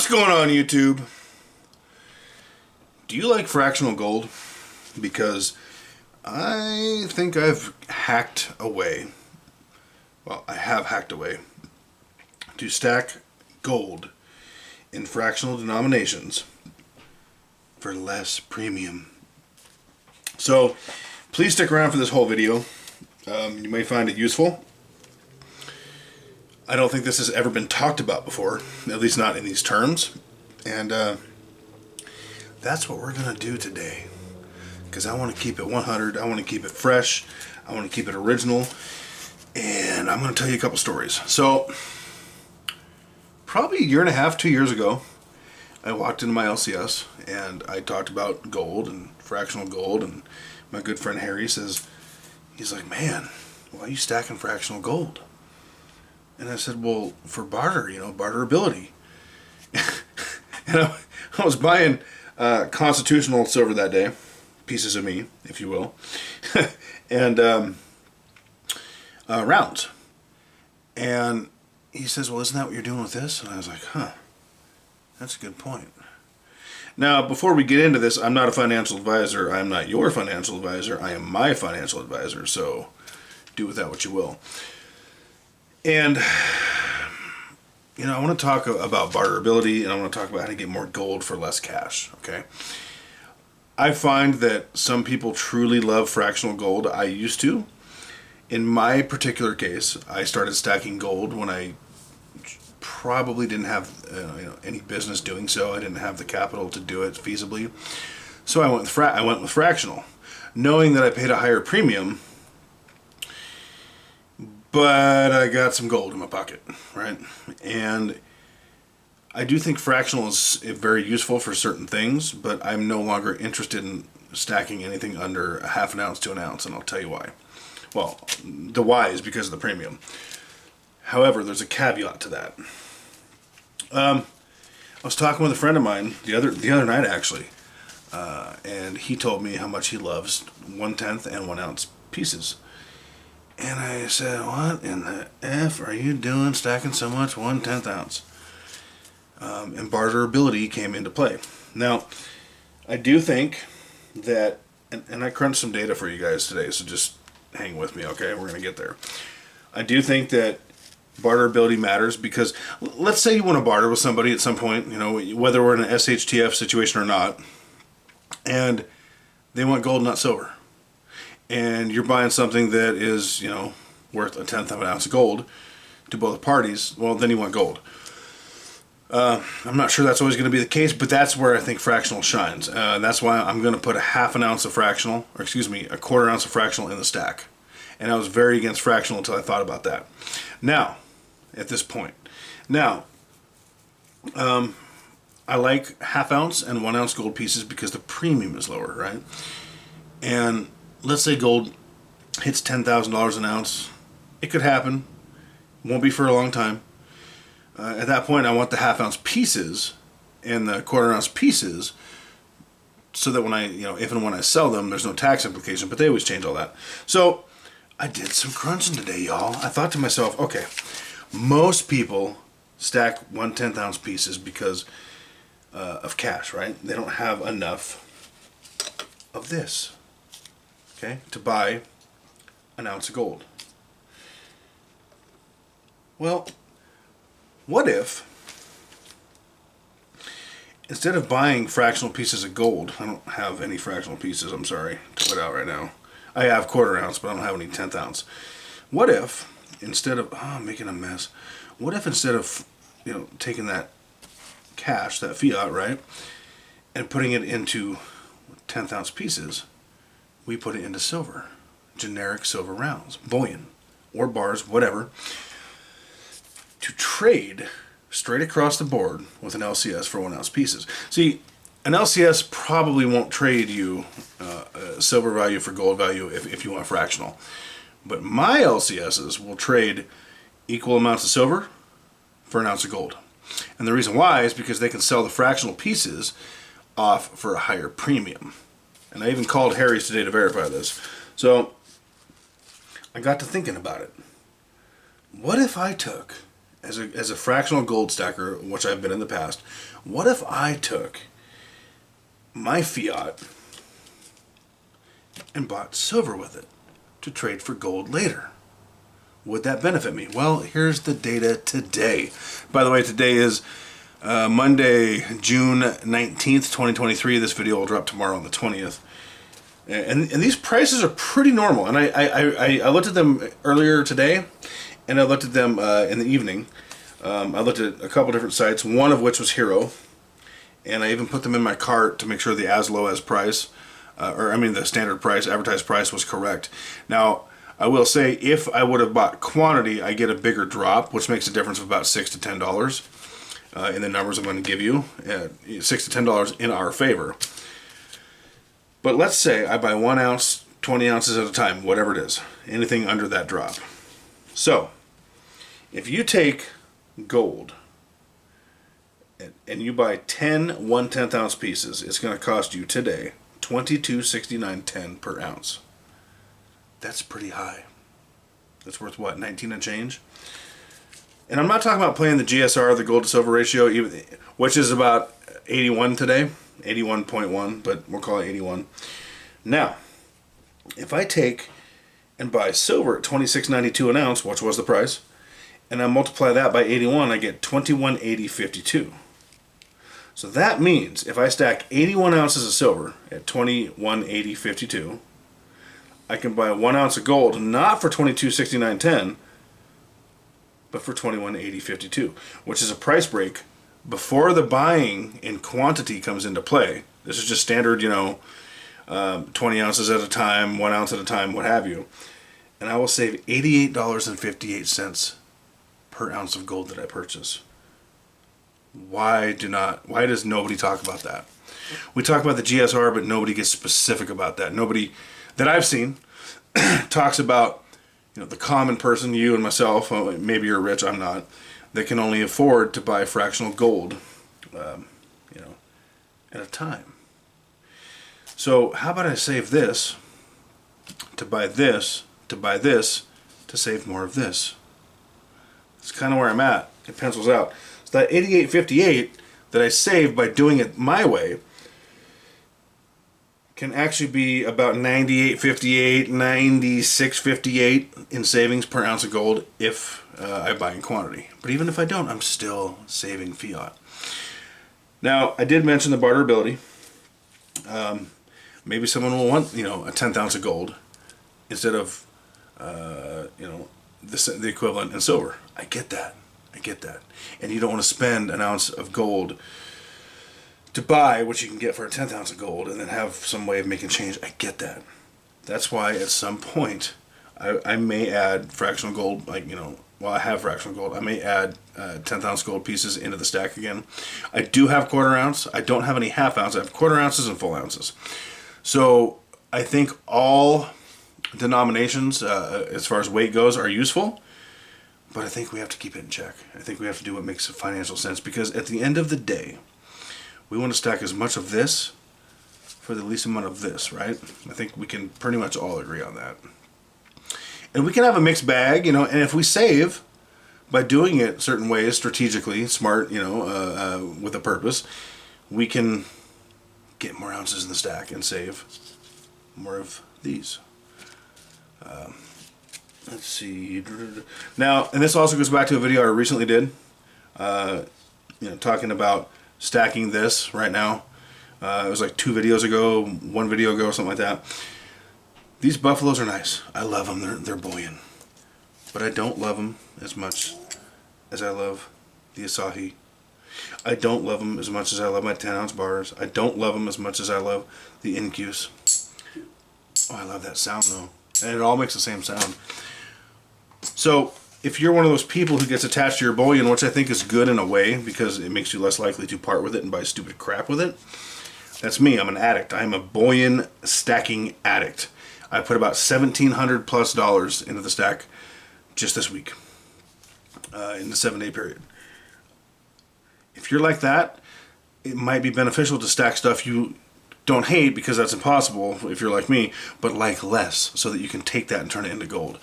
going on, YouTube? Do you like fractional gold? Because I think I've hacked away. Well, I have hacked away to stack gold in fractional denominations for less premium. So please stick around for this whole video. You may find it useful. I don't think this has ever been talked about before, at least not in these terms. And that's what we're going to do today. Because I want to keep it 100, I want to keep it fresh, I want to keep it original. And I'm going to tell you a couple stories. So, probably a year and a half, 2 years ago, I walked into my LCS and I talked about gold and fractional gold. And my good friend Harry says, he's like, man, why are you stacking fractional gold? And I said, well, for barter, barterability. And I was buying constitutional silver that day, pieces of me, if you will, and rounds. And he says, well, isn't that what you're doing with this? And I was like, huh, that's a good point. Now, before we get into this, I'm not a financial advisor. I'm not your financial advisor. I am my financial advisor, so do with that what you will. And, I want to talk about barterability, and I want to talk about how to get more gold for less cash, okay? I find that some people truly love fractional gold. I used to. In my particular case, I started stacking gold when I probably didn't have any business doing so. I didn't have the capital to do it feasibly. So I went with fractional, knowing that I paid a higher premium, but I got some gold in my pocket, right? And I do think fractional is very useful for certain things, but I'm no longer interested in stacking anything under a half an ounce to an ounce, and I'll tell you why. Well, the why is because of the premium. However, there's a caveat to that. I was talking with a friend of mine the other night, actually, and he told me how much he loves 1/10 and 1 ounce pieces. And I said, what in the F are you doing stacking so much 1/10 ounce? And barterability came into play. Now, I do think that, and I crunched some data for you guys today, so just hang with me, okay? We're going to get there. I do think that barterability matters because let's say you want to barter with somebody at some point, whether we're in an SHTF situation or not, and they want gold, not silver. And you're buying something that is, worth 1/10 of an ounce of gold to both parties, well, then you want gold. I'm not sure that's always going to be the case, but that's where I think fractional shines. That's why I'm going to put a half an ounce of fractional, or excuse me, a quarter ounce of fractional in the stack. And I was very against fractional until I thought about that. Now, at this point. Now, I like half ounce and 1 ounce gold pieces because the premium is lower, right? And let's say gold hits $10,000 an ounce. It could happen. Won't be for a long time. At that point, I want the half ounce pieces and the quarter ounce pieces so that when I, if and when I sell them, there's no tax implication, but they always change all that. So I did some crunching today, y'all. I thought to myself, okay, most people stack 1/10 ounce pieces because of cash, right? They don't have enough of this, okay, to buy an ounce of gold. Well, what if, instead of buying fractional pieces of gold, I don't have any fractional pieces, I'm sorry, to put out right now. I have quarter ounce, but I don't have any 1/10 ounce. What if, instead of, I'm making a mess. What if instead of, taking that cash, that fiat, right, and putting it into 1/10 ounce pieces, we put it into silver, generic silver rounds, bullion, or bars, whatever, to trade straight across the board with an LCS for 1 ounce pieces. See, an LCS probably won't trade you silver value for gold value if you want fractional. But my LCSs will trade equal amounts of silver for 1 ounce of gold. And the reason why is because they can sell the fractional pieces off for a higher premium. And I even called Harry's today to verify this. So I got to thinking about it. What if I took as a fractional gold stacker, which I've been in the past, what if I took my fiat and bought silver with it to trade for gold later? Would that benefit me? Well, here's the data today. By the way, today is Monday, June 19th, 2023. This video will drop tomorrow on the 20th. And these prices are pretty normal. And I looked at them earlier today, and I looked at them in the evening. I looked at a couple different sites, one of which was Hero. And I even put them in my cart to make sure the as low as price, the standard price, advertised price was correct. Now, I will say, if I would have bought quantity, I get a bigger drop, which makes a difference of about $6 to $10 in the numbers I'm going to give you. $6 to $10 in our favor. But let's say I buy 1 ounce, 20 ounces at a time, whatever it is, anything under that drop. So, if you take gold and you buy 10 1/10 ounce pieces, it's going to cost you today $22.69.10 per ounce. That's pretty high. That's worth what, 19 and change? And I'm not talking about playing the GSR, the gold to silver ratio, which is about 81 today, 81.1, but we'll call it 81. Now, if I take and buy silver at $26.92 an ounce, which was the price, and I multiply that by 81, I get $21.80.52. So that means if I stack 81 ounces of silver at $21.80.52, I can buy 1 ounce of gold, not for $22.69.10, but for $21.80.52, which is a price break before the buying in quantity comes into play. This is just standard, 20 ounces at a time, 1 ounce at a time, what have you. And I will save $88.58 per ounce of gold that I purchase. Why does nobody talk about that? We talk about the GSR, but nobody gets specific about that. Nobody that I've seen talks about, the common person, you and myself. Maybe you're rich, I'm not. That can only afford to buy fractional gold, at a time. So how about I save this to buy this to buy this to save more of this? It's kind of where I'm at. It pencils out. So that $88.58 that I saved by doing it my way can actually be about $98.58, $96.58 in savings per ounce of gold if I buy in quantity. But even if I don't, I'm still saving fiat. Now, I did mention the barterability. Maybe someone will want, a 10th ounce of gold instead of, the equivalent in silver. I get that. And you don't want to spend an ounce of gold to buy what you can get for a 10th ounce of gold and then have some way of making change. I get that. That's why at some point I may add fractional gold, I have fractional gold. I may add 10th ounce gold pieces into the stack again. I do have quarter ounce. I don't have any half ounce. I have quarter ounces and full ounces. So I think all denominations, as far as weight goes, are useful. But I think we have to keep it in check. I think we have to do what makes financial sense, because at the end of the day, we want to stack as much of this for the least amount of this, right? I think we can pretty much all agree on that. And we can have a mixed bag, and if we save by doing it certain ways, strategically, smart, with a purpose, we can get more ounces in the stack and save more of these. Let's see. Now, and this also goes back to a video I recently did, talking about stacking this right now. It was like 2 videos ago, 1 video ago, something like that. These buffaloes are nice. I love them. They're bullion. But I don't love them as much as I love the Asahi. I don't love them as much as I love my 10 ounce bars. I don't love them as much as I love the Incus. Oh, I love that sound though. And it all makes the same sound. So, if you're one of those people who gets attached to your bullion, which I think is good in a way because it makes you less likely to part with it and buy stupid crap with it, that's me. I'm an addict. I'm a bullion stacking addict. I put about $1,700 plus into the stack just this week in the 7-day period. If you're like that, it might be beneficial to stack stuff you don't hate, because that's impossible if you're like me, but like less, so that you can take that and turn it into gold.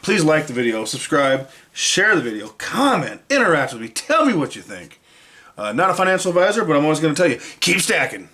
Please like the video, subscribe, share the video, comment, interact with me, tell me what you think. Not a financial advisor, but I'm always going to tell you, keep stacking.